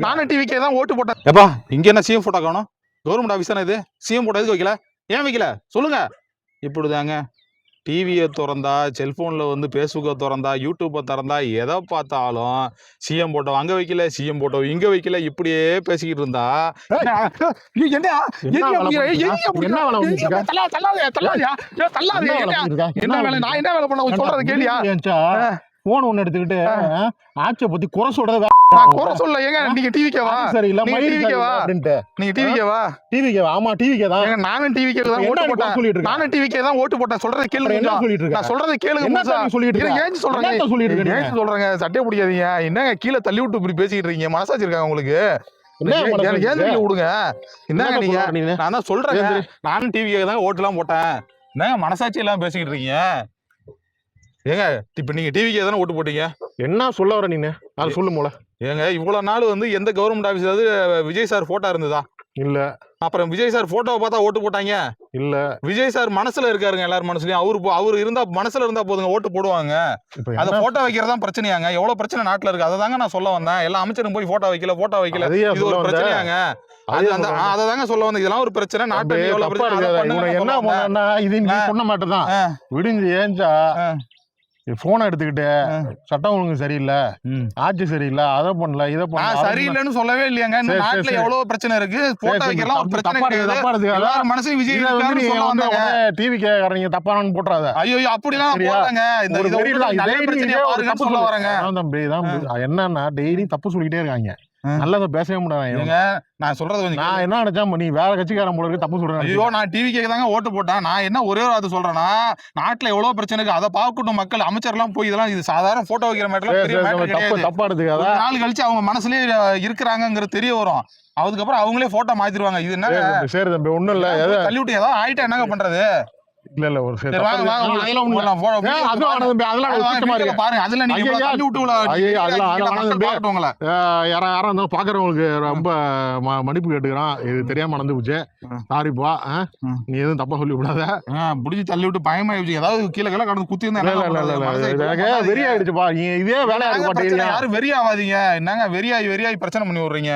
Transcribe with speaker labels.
Speaker 1: நானும் டிவிக்கே தான் ஓட்டு போட்டேன். எப்பா இங்க என்ன சிஎம் போட்டோ காணும்? கவர்மெண்ட் ஆபீஸ் தானே இது? சிஎம் போட்டோ எதுக்கு வைக்கல? ஏன் வைக்கல சொல்லுங்க. இப்படிதாங்க டிவியை திறந்தா, செல்போன்ல வந்து பேஸ்புக்கை திறந்தா, யூடியூப்பை திறந்தா, எதை பார்த்தாலும் சிஎம் போட்டோ அங்க வைக்கல, சிஎம் போட்டோ இங்க வைக்கல, இப்படியே பேசிக்கிட்டு இருந்தா என்ன வேலை? நான் என்ன வேலை பண்ண சொல்றது கேளியா?
Speaker 2: போன் ஒண்ணு எடுத்துக்கிட்டு ஆட்சியை பத்தி குறை சொல்றது.
Speaker 1: குறை சொல்ல ஏங்க, நீங்க டிவிக்கேவா?
Speaker 2: சரியில்ல,
Speaker 1: நீங்க டிவிக்கேவா?
Speaker 2: டிவிக்கேவா? ஆமா டிவிக்கே தான்.
Speaker 1: நானும் டிவிக்கே தான் ஓட்டு போட்டேன். நானும் டிவிக்கே தான் ஓட்டு போட்டேன். சொல்றதை கேளுங்க.
Speaker 2: என்ன சொல்லிட்டு இருக்க?
Speaker 1: நான் சொல்றதை கேளுங்க.
Speaker 2: என்ன சொல்லிட்டு இருக்க?
Speaker 1: ஏன் சொல்றேங்க? சட்டை பிடிக்காதீங்க. என்னங்க கீழே தள்ளி விட்டு இப்படி பேசிக்கிட்டு இருக்கீங்க? மனசாச்சு இருக்காங்க உங்களுக்கு? ஏன் விடுங்க. என்னங்க நீங்க? நான் தான் சொல்றேன், நானும் டிவிக்கே தான் ஓட்டு எல்லாம் போட்டேன். என்னங்க மனசாட்சி எல்லாம் பேசிக்கிட்டு இருக்கீங்க? ஏங்க இப்ப நீங்க டிவிக்கே தானே ஓட்டு போட்டீங்க.
Speaker 2: என்ன சொல்ல வர நீங்க? அது சொல்லு போல.
Speaker 1: ஏங்க இவ்வளவு நாள் வந்து எந்த கவர்மெண்ட் ஆபீஸ்ல விஜய் சார் போட்டோ இருந்ததா?
Speaker 2: இல்ல.
Speaker 1: அப்புறம் விஜய் சார் போட்டோவை பார்த்தா ஓட்டு போட்டாங்க?
Speaker 2: இல்ல. விஜய்
Speaker 1: சார் மனசுல இருக்காருங்க, எல்லாரும் மனசுலயும். அவர் இருந்தா மனசுல இருந்தா போதுங்க, ஓட்டு போடுவாங்க. அந்த போட்டோ வைக்கிறதா பிரச்சனையாங்க? எவ்வளவு பிரச்சனை நாட்டுல இருக்கு, அதை தாங்க நான் சொல்ல வந்தேன். எல்லா அமைச்சரும் போய் போட்டோ வைக்கல இது ஒரு பிரச்சனையாங்க. அததாங்க சொல்ல வந்தேன். இதெல்லாம் ஒரு பிரச்சனை நாட்டுல.
Speaker 2: என்ன பண்ணா இது நீ சொன்ன மாட்டேதான் விடுஞ்சு ஏஞ்சா போனை எடுத்துக்கிட்டு சட்டம் ஒழுங்கு சரியில்லை, ஆட்சி சரியில்லை, அதை பண்ணல இதை பண்ணல.
Speaker 1: சரியில்லைன்னு சொல்லவே இல்லையாங்க. நாட்டுல எவ்வளவு பிரச்சனை இருக்கு. போட்டோ வைக்கலாம் ஒரு பிரச்சனை கிடையாது. மனசு விஜய்
Speaker 2: டிவி கேக்குறீங்க தப்பானு போட்டுறாத.
Speaker 1: ஐயோ அப்படிலாம் போடுறாங்க. சொல்ல வரேங்க
Speaker 2: தம்பி தான். என்னன்னா டெய்லி தப்பு சொல்லிக்கிட்டே இருக்காங்க, நல்லதை பேசவே முடியாது.
Speaker 1: நான் சொல்றது
Speaker 2: நான் என்ன நினைச்சா நீ வேற கட்சிக்காரன் போல தப்பு சொல்றேன்.
Speaker 1: ஐயோ நான் டிவிக்கே தாங்க ஓட்டு போட்டேன். நான் என்ன ஒரே அது சொல்றேன்னா, நாட்டுல எவ்வளவு பிரச்சனை இருக்கு, அதை பார்க்கட்டும் மக்கள். அமைச்சர் எல்லாம் போய் இதெல்லாம் இது சாதாரண போட்டோ வைக்கிற மாதிரி
Speaker 2: தப்பா எடுத்துக்காத.
Speaker 1: நாள் கழிச்சு அவங்க மனசுலயே இருக்கிறாங்கிறது தெரிய வரும். அதுக்கப்புறம் அவங்களே போட்டோ மாத்திருவாங்க. இது என்ன
Speaker 2: சரி தம்பி ஒண்ணும் இல்ல,
Speaker 1: தள்ளி விட்டு ஏதாவது ஆயிட்டா என்னங்க பண்றது?
Speaker 2: இல்ல ஒரு பாக்குறவங்களுக்கு ரொம்ப மன்னிப்பு கேட்டுக்கிறான். இது தெரியாம நடந்து போச்சு, சாரிப்பா. நீ எதுவும் தப்பா சொல்லி விடாத.
Speaker 1: புடிச்சு தள்ளி விட்டு பயமாயிடுச்சு. ஏதாவது கீழே கீழே கடந்து குத்தி
Speaker 2: வெறி ஆயிடுச்சுப்பா. இதே வேலையா இருக்கு.
Speaker 1: யாரும் வெறி ஆகாதீங்க. என்னங்க வெறியாய் பிரச்சனை பண்ணி விடுறீங்க?